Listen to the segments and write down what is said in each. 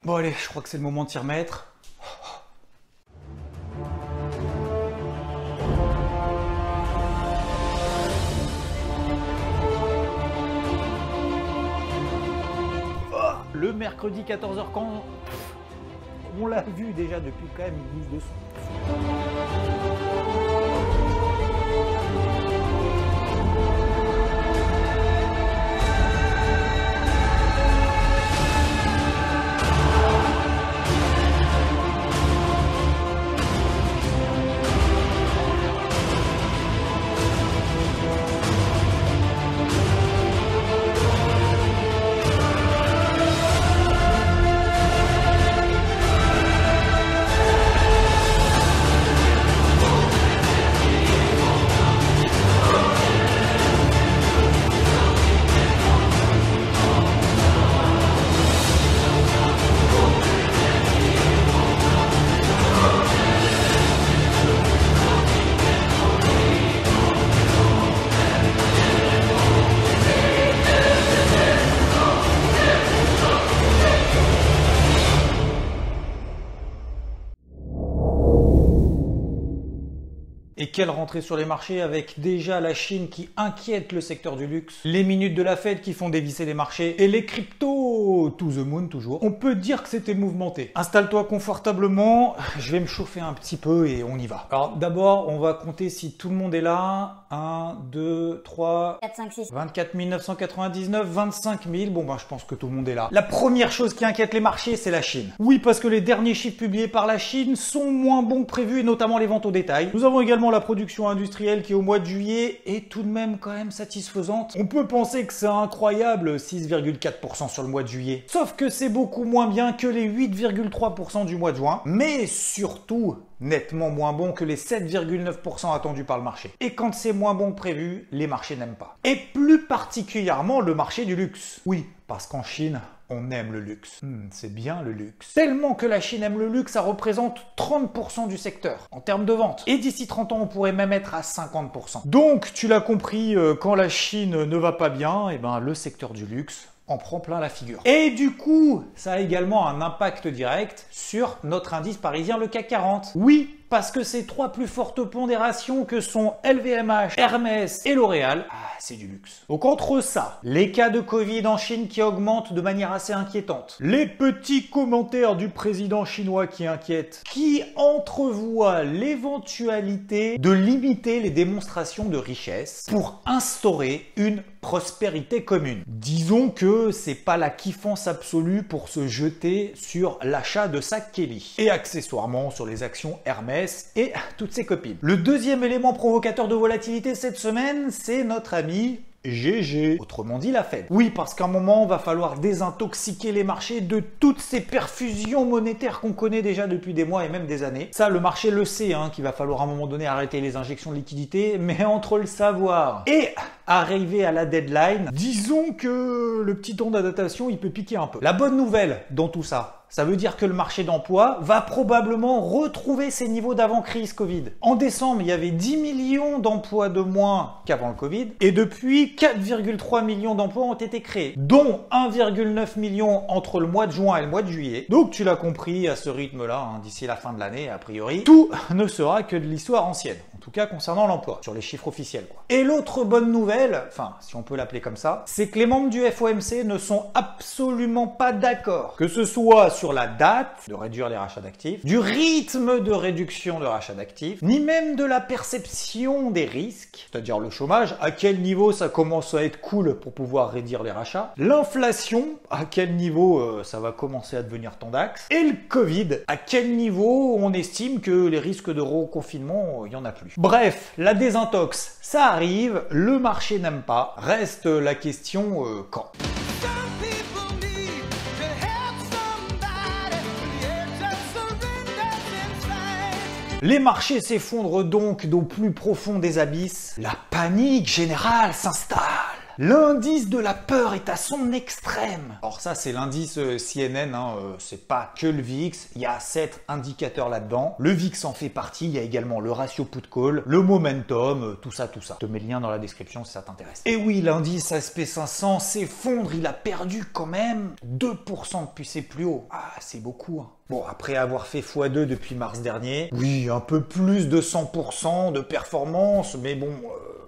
Bon allez, je crois que c'est le moment de s'y remettre. Le mercredi 14h quand on l'a vu déjà depuis quand même une mise de son. Et quelle rentrée sur les marchés avec déjà la Chine qui inquiète le secteur du luxe, les minutes de la Fed qui font dévisser les marchés et les cryptos to the moon toujours. On peut dire que c'était mouvementé. Installe-toi confortablement, je vais me chauffer un petit peu et on y va. Alors d'abord, on va compter si tout le monde est là. 1, 2, 3, 4, 5, 6. 24 999, 25 000. Bon je pense que tout le monde est là. La première chose qui inquiète les marchés, c'est la Chine. Oui, parce que les derniers chiffres publiés par la Chine sont moins bons que prévu et notamment les ventes au détail. Nous avons également la production industrielle qui au mois de juillet est tout de même quand même satisfaisante. On peut penser que c'est incroyable, 6,4% sur le mois de juillet. Sauf que c'est beaucoup moins bien que les 8,3% du mois de juin, mais surtout nettement moins bon que les 7,9% attendus par le marché. Et quand c'est moins bon que prévu, les marchés n'aiment pas. Et plus particulièrement le marché du luxe. Oui, parce qu'en Chine, on aime le luxe. C'est bien le luxe. Tellement que la Chine aime le luxe, ça représente 30% du secteur en termes de vente. Et d'ici 30 ans, on pourrait même être à 50%. Donc, tu l'as compris, quand la Chine ne va pas bien, et ben, le secteur du luxe en prend plein la figure. Et du coup, ça a également un impact direct sur notre indice parisien, le CAC 40. Oui, parce que ces trois plus fortes pondérations que sont LVMH, Hermès et L'Oréal, c'est du luxe. Donc entre ça, les cas de Covid en Chine qui augmentent de manière assez inquiétante, les petits commentaires du président chinois qui inquiètent, qui entrevoient l'éventualité de limiter les démonstrations de richesse pour instaurer une prospérité commune. Disons que c'est pas la kiffance absolue pour se jeter sur l'achat de sacs Kelly et accessoirement sur les actions Hermès et toutes ses copines. Le deuxième élément provocateur de volatilité cette semaine, c'est notre ami GG, autrement dit la Fed. Oui, parce qu'à un moment, va falloir désintoxiquer les marchés de toutes ces perfusions monétaires qu'on connaît déjà depuis des mois et même des années. Ça, le marché le sait, qu'il va falloir à un moment donné arrêter les injections de liquidités, mais entre le savoir et arriver à la deadline, disons que le petit temps d'adaptation, il peut piquer un peu. La bonne nouvelle dans tout ça, ça veut dire que le marché d'emploi va probablement retrouver ses niveaux d'avant-crise Covid. En décembre, il y avait 10 millions d'emplois de moins qu'avant le Covid, et depuis, 4,3 millions d'emplois ont été créés, dont 1,9 million entre le mois de juin et le mois de juillet. Donc tu l'as compris, à ce rythme-là, d'ici la fin de l'année, a priori, tout ne sera que de l'histoire ancienne. En tout cas concernant l'emploi, sur les chiffres officiels, quoi. Et l'autre bonne nouvelle, enfin si on peut l'appeler comme ça, c'est que les membres du FOMC ne sont absolument pas d'accord, que ce soit sur la date de réduire les rachats d'actifs, du rythme de réduction de rachats d'actifs, ni même de la perception des risques, c'est-à-dire le chômage, à quel niveau ça commence à être cool pour pouvoir réduire les rachats, l'inflation, à quel niveau ça va commencer à devenir tendax, et le Covid, à quel niveau on estime que les risques de reconfinement, il n'y en a plus. Bref, la désintox, ça arrive, le marché n'aime pas, reste la question quand. Les marchés s'effondrent donc au plus profond des abysses. La panique générale s'installe. L'indice de la peur est à son extrême. Alors ça, c'est l'indice CNN, c'est pas que le VIX, il y a 7 indicateurs là-dedans. Le VIX en fait partie, il y a également le ratio put-call, le momentum, tout ça. Je te mets le lien dans la description si ça t'intéresse. Et oui, l'indice SP500 s'effondre, il a perdu quand même 2% depuis ses plus hauts. Ah, c'est beaucoup, hein. Bon, après avoir fait x2 depuis mars dernier, oui, un peu plus de 100% de performance, mais bon,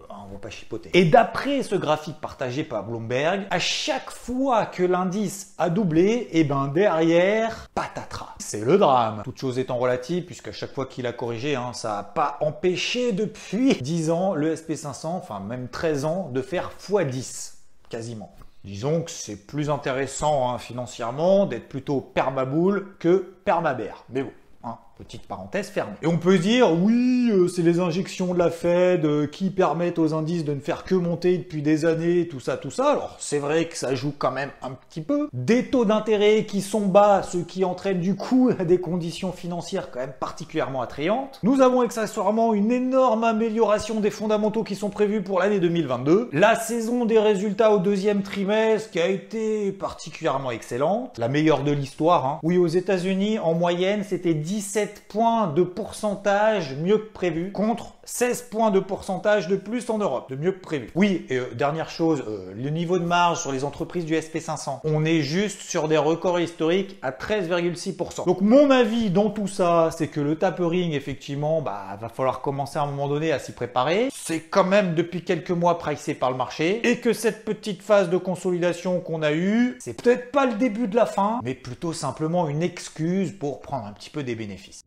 on va pas chipoter. Et d'après ce graphique partagé par Bloomberg, à chaque fois que l'indice a doublé, et ben derrière, patatras. C'est le drame. Toute chose étant relative, puisqu'à chaque fois qu'il a corrigé, ça n'a pas empêché depuis 10 ans le SP500, enfin même 13 ans, de faire x10, quasiment. Disons que c'est plus intéressant financièrement d'être plutôt permaboule que permabère. Mais bon, petite parenthèse fermée. Et on peut se dire, oui, c'est les injections de la Fed qui permettent aux indices de ne faire que monter depuis des années, tout ça. Alors, c'est vrai que ça joue quand même un petit peu. Des taux d'intérêt qui sont bas, ce qui entraîne du coup des conditions financières quand même particulièrement attrayantes. Nous avons accessoirement une énorme amélioration des fondamentaux qui sont prévus pour l'année 2022. La saison des résultats au deuxième trimestre qui a été particulièrement excellente. La meilleure de l'histoire. Oui, aux États-Unis, en moyenne, c'était 17 points de pourcentage mieux que prévu contre 16 points de pourcentage de plus en Europe, de mieux que prévu. Oui, et dernière chose, le niveau de marge sur les entreprises du SP500, on est juste sur des records historiques à 13,6%. Donc mon avis dans tout ça, c'est que le tapering, effectivement, va falloir commencer à un moment donné à s'y préparer. C'est quand même depuis quelques mois pricé par le marché et que cette petite phase de consolidation qu'on a eue, c'est peut-être pas le début de la fin, mais plutôt simplement une excuse pour prendre un petit peu des bénéfices.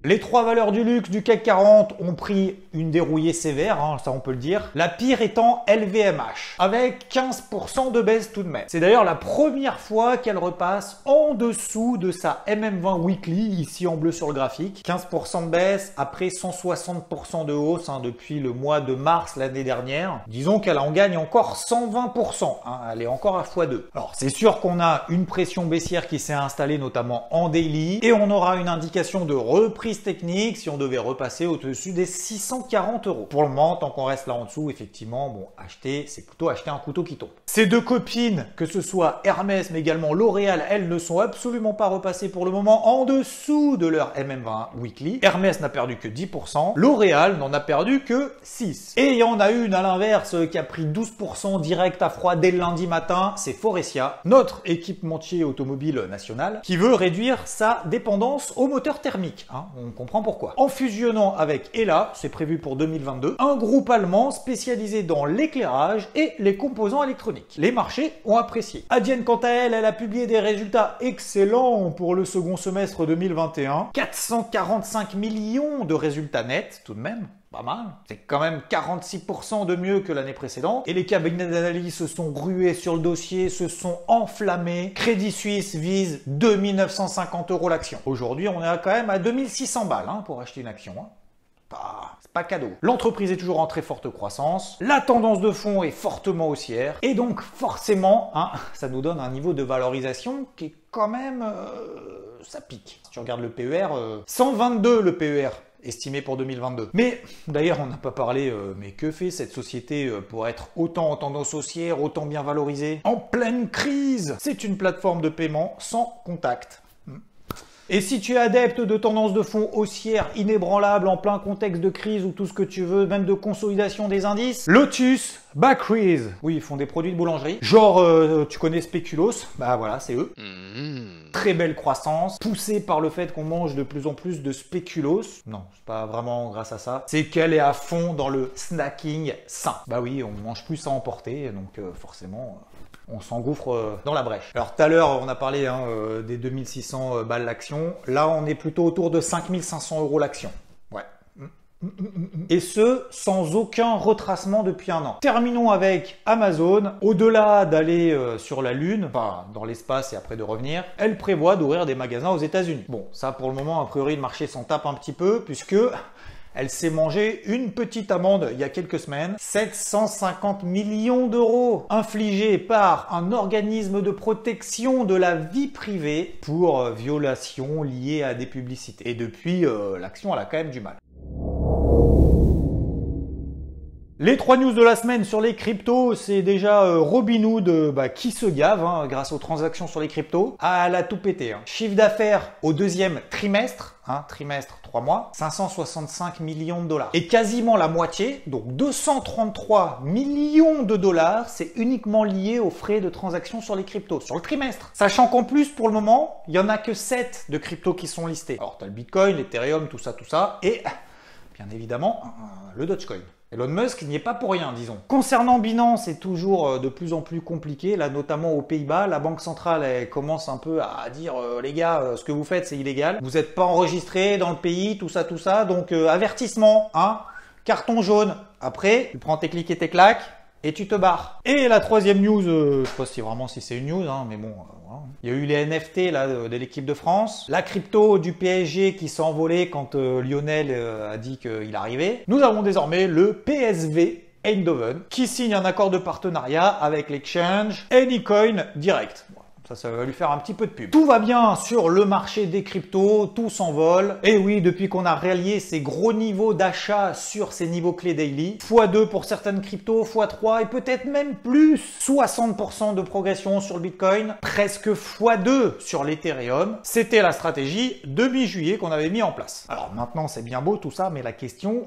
Les 3 valeurs du luxe du CAC 40 ont pris une dérouillée sévère, ça on peut le dire. La pire étant LVMH, avec 15% de baisse tout de même. C'est d'ailleurs la première fois qu'elle repasse en dessous de sa MM20 Weekly, ici en bleu sur le graphique. 15% de baisse après 160% de hausse depuis le mois de mars l'année dernière. Disons qu'elle en gagne encore 120%, elle est encore à x2. Alors c'est sûr qu'on a une pression baissière qui s'est installée notamment en daily, et on aura une indication de reprise technique si on devait repasser au-dessus des 640 €. Pour le moment, tant qu'on reste là en dessous, effectivement, bon, acheter, c'est plutôt acheter un couteau qui tombe. Ces deux copines, que ce soit Hermès mais également L'Oréal, elles ne sont absolument pas repassées pour le moment en dessous de leur MM20 Weekly. Hermès n'a perdu que 10%, L'Oréal n'en a perdu que 6%. Et il y en a une à l'inverse qui a pris 12% direct à froid dès le lundi matin, c'est Faurecia, notre équipementier automobile national, qui veut réduire sa dépendance au moteur thermique. On comprend pourquoi. En fusionnant avec Hella, c'est prévu pour 2022, un groupe allemand spécialisé dans l'éclairage et les composants électroniques. Les marchés ont apprécié. Adyen, quant à elle, elle a publié des résultats excellents pour le second semestre 2021. 445 millions de résultats nets, tout de même. Pas mal. C'est quand même 46% de mieux que l'année précédente. Et les cabinets d'analyse se sont rués sur le dossier, se sont enflammés. Crédit Suisse vise 2950 € l'action. Aujourd'hui, on est quand même à 2600 balles pour acheter une action. C'est pas cadeau. L'entreprise est toujours en très forte croissance. La tendance de fond est fortement haussière. Et donc, forcément, ça nous donne un niveau de valorisation qui est quand même... ça pique. Si tu regardes le PER, 122 le PER. Estimé pour 2022. Mais d'ailleurs, on n'a pas parlé, mais que fait cette société pour être autant en tendance haussière, autant bien valorisée? En pleine crise! C'est une plateforme de paiement sans contact. Et si tu es adepte de tendances de fonds haussières inébranlables en plein contexte de crise ou tout ce que tu veux, même de consolidation des indices, Lotus, Backrease. Oui, ils font des produits de boulangerie. Genre, tu connais Speculoos? Voilà, c'est eux. Très belle croissance, poussée par le fait qu'on mange de plus en plus de spéculoos. Non, c'est pas vraiment grâce à ça. C'est qu'elle est à fond dans le snacking sain. Oui, on mange plus à emporter, donc forcément... on s'engouffre dans la brèche. Alors tout à l'heure, on a parlé des 2600 balles l'action. Là, on est plutôt autour de 5500 € l'action. Ouais. Et ce, sans aucun retracement depuis un an. Terminons avec Amazon. Au-delà d'aller sur la Lune, dans l'espace et après de revenir, elle prévoit d'ouvrir des magasins aux États-Unis. Bon, ça pour le moment, a priori, le marché s'en tape un petit peu puisque... elle s'est mangée une petite amende il y a quelques semaines, 750 millions d'euros infligés par un organisme de protection de la vie privée pour violations liées à des publicités. Et depuis, l'action elle a quand même du mal. Les 3 news de la semaine sur les cryptos, c'est déjà Robinhood qui se gave grâce aux transactions sur les cryptos. Ah, elle a tout pété. Chiffre d'affaires au deuxième trimestre, trimestre 3 mois, 565 millions de dollars. Et quasiment la moitié, donc 233 millions de dollars, c'est uniquement lié aux frais de transaction sur les cryptos, sur le trimestre. Sachant qu'en plus, pour le moment, il n'y en a que 7 de cryptos qui sont listés. Alors, tu as le Bitcoin, l'Ethereum, tout ça, et bien évidemment, le Dogecoin. Elon Musk n'y est pas pour rien, disons. Concernant Binance, c'est toujours de plus en plus compliqué, là notamment aux Pays-Bas. La Banque centrale elle commence un peu à dire les gars, ce que vous faites c'est illégal. Vous n'êtes pas enregistré dans le pays, tout ça, donc avertissement, carton jaune. Après, tu prends tes clics et tes claques et tu te barres. Et la troisième news, je sais pas si c'est une news, mais bon, voilà. Il y a eu les NFT là de l'équipe de France, la crypto du PSG qui s'est envolée quand Lionel a dit qu'il arrivait. Nous avons désormais le PSV Eindhoven qui signe un accord de partenariat avec l'exchange Anycoin Direct. Ça va lui faire un petit peu de pub. Tout va bien sur le marché des cryptos, tout s'envole. Et oui, depuis qu'on a réallié ces gros niveaux d'achat sur ces niveaux clés daily, x2 pour certaines cryptos, x3 et peut-être même plus. 60% de progression sur le Bitcoin, presque x2 sur l'Ethereum. C'était la stratégie de mi-juillet qu'on avait mis en place. Alors maintenant, c'est bien beau tout ça, mais la question,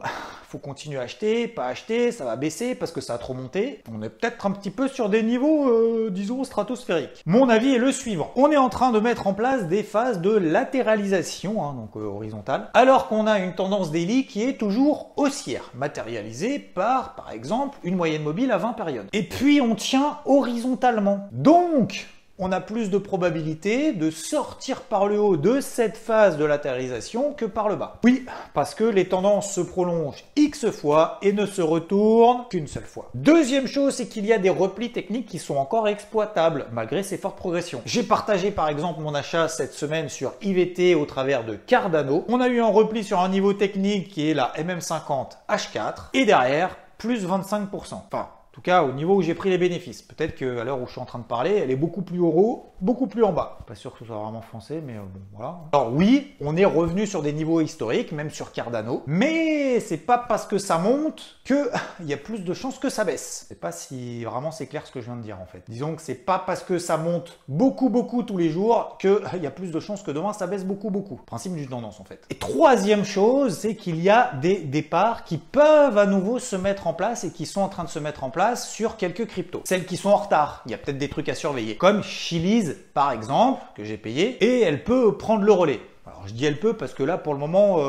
faut continuer à acheter, pas acheter, ça va baisser parce que ça a trop monté. On est peut-être un petit peu sur des niveaux, disons, stratosphériques. Mon avis est le suivant. On est en train de mettre en place des phases de latéralisation, donc horizontale, alors qu'on a une tendance daily qui est toujours haussière, matérialisée par exemple, une moyenne mobile à 20 périodes. Et puis, on tient horizontalement. Donc, on a plus de probabilité de sortir par le haut de cette phase de latéralisation que par le bas. Oui, parce que les tendances se prolongent X fois et ne se retournent qu'une seule fois. Deuxième chose, c'est qu'il y a des replis techniques qui sont encore exploitables, malgré ces fortes progressions. J'ai partagé par exemple mon achat cette semaine sur IVT au travers de Cardano. On a eu un repli sur un niveau technique qui est la MM50 H4 et derrière, plus 25%. Enfin, en tout cas, au niveau où j'ai pris les bénéfices. Peut-être qu'à l'heure où je suis en train de parler, elle est beaucoup plus haut, beaucoup plus en bas. Pas sûr que ce soit vraiment français, mais bon, voilà. Alors oui, on est revenu sur des niveaux historiques, même sur Cardano. Mais c'est pas parce que ça monte qu'il y a plus de chances que ça baisse. Je sais pas si vraiment c'est clair ce que je viens de dire en fait. Disons que c'est pas parce que ça monte beaucoup tous les jours qu'il y a plus de chances que demain ça baisse beaucoup. Principe d'une tendance en fait. Et troisième chose, c'est qu'il y a des départs qui peuvent à nouveau se mettre en place et qui sont en train de se mettre en place sur quelques cryptos. Celles qui sont en retard, il y a peut-être des trucs à surveiller. Comme Chiliz, par exemple, que j'ai payé, et elle peut prendre le relais. Alors je dis elle peut parce que là pour le moment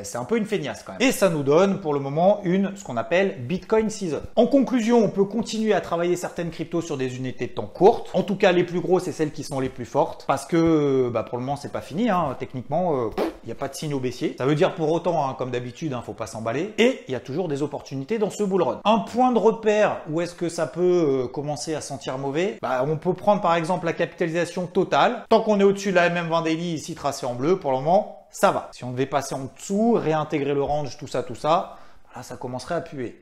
c'est un peu une feignasse quand même. Et ça nous donne pour le moment ce qu'on appelle Bitcoin Season. En conclusion, on peut continuer à travailler certaines cryptos sur des unités de temps courtes. En tout cas les plus grosses c'est celles qui sont les plus fortes parce que pour le moment c'est pas fini techniquement il n'y a pas de signaux baissiers. Ça veut dire pour autant comme d'habitude faut pas s'emballer et il y a toujours des opportunités dans ce bull run. Un point de repère où est-ce que ça peut commencer à sentir mauvais, on peut prendre par exemple la capitalisation totale. Tant qu'on est au-dessus de la MM20 daily ici tracée en bleu, pour le moment, ça va. Si on devait passer en dessous, réintégrer le range, tout ça, là, ça commencerait à puer.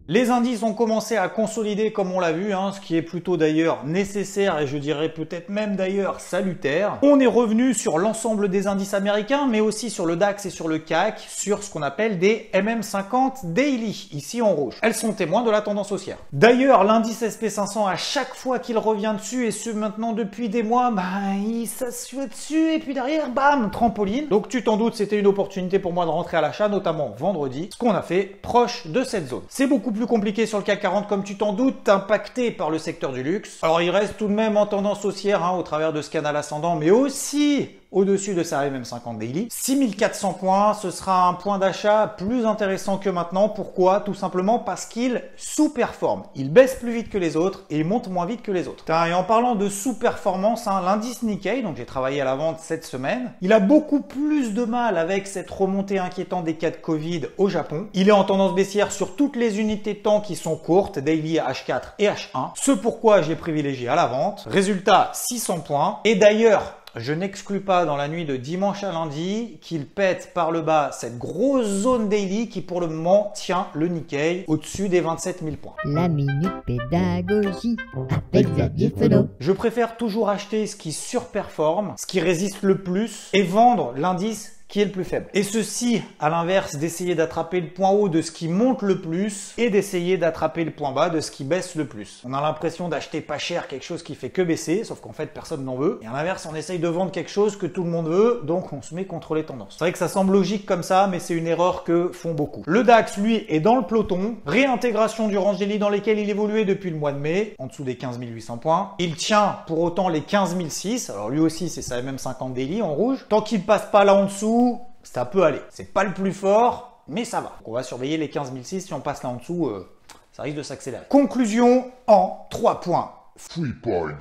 Les indices ont commencé à consolider comme on l'a vu, ce qui est plutôt d'ailleurs nécessaire et je dirais peut-être même d'ailleurs salutaire. On est revenu sur l'ensemble des indices américains mais aussi sur le DAX et sur le CAC, sur ce qu'on appelle des MM50 Daily, ici en rouge. Elles sont témoins de la tendance haussière. D'ailleurs, l'indice SP500 à chaque fois qu'il revient dessus et ce maintenant depuis des mois, il s'assoit dessus et puis derrière, bam, trampoline. Donc tu t'en doutes, c'était une opportunité pour moi de rentrer à l'achat, notamment vendredi, ce qu'on a fait proche de cette zone. C'est beaucoup plus compliqué sur le CAC 40 comme tu t'en doutes, impacté par le secteur du luxe. Alors il reste tout de même en tendance haussière au travers de ce canal ascendant, mais aussi au-dessus de sa MM50 Daily. 6400 points, ce sera un point d'achat plus intéressant que maintenant. Pourquoi? Tout simplement parce qu'il sous-performe. Il baisse plus vite que les autres et il monte moins vite que les autres. Et en parlant de sous-performance, l'indice Nikkei, donc j'ai travaillé à la vente cette semaine, il a beaucoup plus de mal avec cette remontée inquiétante des cas de Covid au Japon. Il est en tendance baissière sur toutes les unités de temps qui sont courtes, Daily H4 et H1. Ce pourquoi j'ai privilégié à la vente. Résultat, 600 points. Et d'ailleurs, je n'exclus pas dans la nuit de dimanche à lundi qu'il pète par le bas cette grosse zone daily qui pour le moment tient le Nikkei au-dessus des 27 000 points. La minute pédagogie avec Xavier Fenot. Je préfère toujours acheter ce qui surperforme, ce qui résiste le plus et vendre l'indice qui est le plus faible. Et ceci, à l'inverse d'essayer d'attraper le point haut de ce qui monte le plus et d'essayer d'attraper le point bas de ce qui baisse le plus. On a l'impression d'acheter pas cher quelque chose qui fait que baisser, sauf qu'en fait personne n'en veut. Et à l'inverse, on essaye de vendre quelque chose que tout le monde veut, donc on se met contre les tendances. C'est vrai que ça semble logique comme ça, mais c'est une erreur que font beaucoup. Le DAX, lui, est dans le peloton. Réintégration du range daily dans lesquels il évoluait depuis le mois de mai, en dessous des 15 800 points. Il tient pour autant les 15 006. Alors lui aussi, c'est sa MM50 daily en rouge. Tant qu'il passe pas là en dessous, ça peut aller. C'est pas le plus fort, mais ça va. Donc on va surveiller les 15 006. Si on passe là en dessous, ça risque de s'accélérer. Conclusion en 3 points. 3 points.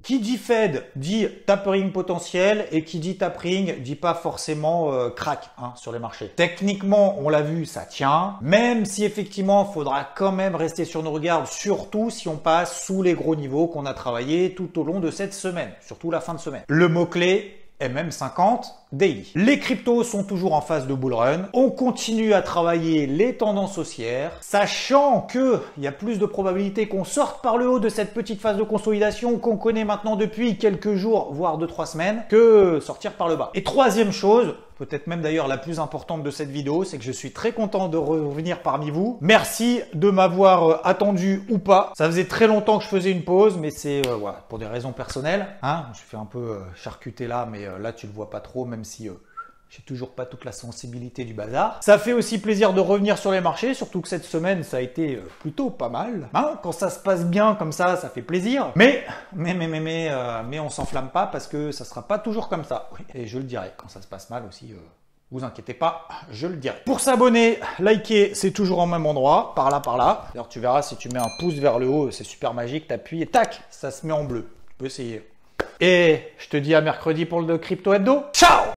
Qui dit Fed dit tapering potentiel et qui dit tapering dit pas forcément crack sur les marchés. Techniquement, on l'a vu, ça tient, même si effectivement, il faudra quand même rester sur nos regards, surtout si on passe sous les gros niveaux qu'on a travaillé tout au long de cette semaine, surtout la fin de semaine. Le mot-clé, MM50 daily. Les cryptos sont toujours en phase de bull run. On continue à travailler les tendances haussières, sachant que il y a plus de probabilité qu'on sorte par le haut de cette petite phase de consolidation qu'on connaît maintenant depuis quelques jours, voire 2-3 semaines, que sortir par le bas. Et troisième chose, peut-être même d'ailleurs la plus importante de cette vidéo, c'est que je suis très content de revenir parmi vous. Merci de m'avoir attendu ou pas. Ça faisait très longtemps que je faisais une pause, mais c'est voilà, pour des raisons personnelles. Je fais un peu charcuter là, mais là tu le vois pas trop, même si j'ai toujours pas toute la sensibilité du bazar. Ça fait aussi plaisir de revenir sur les marchés, surtout que cette semaine ça a été plutôt pas mal. Quand ça se passe bien comme ça fait plaisir. Mais on s'enflamme pas parce que ça sera pas toujours comme ça. Oui, et je le dirai quand ça se passe mal aussi. Vous inquiétez pas, je le dirai. Pour s'abonner, liker, c'est toujours au même endroit, par là. D'ailleurs, tu verras si tu mets un pouce vers le haut, c'est super magique, t'appuies et tac, ça se met en bleu. Tu peux essayer. Et je te dis à mercredi pour le Crypto Hebdo. Ciao!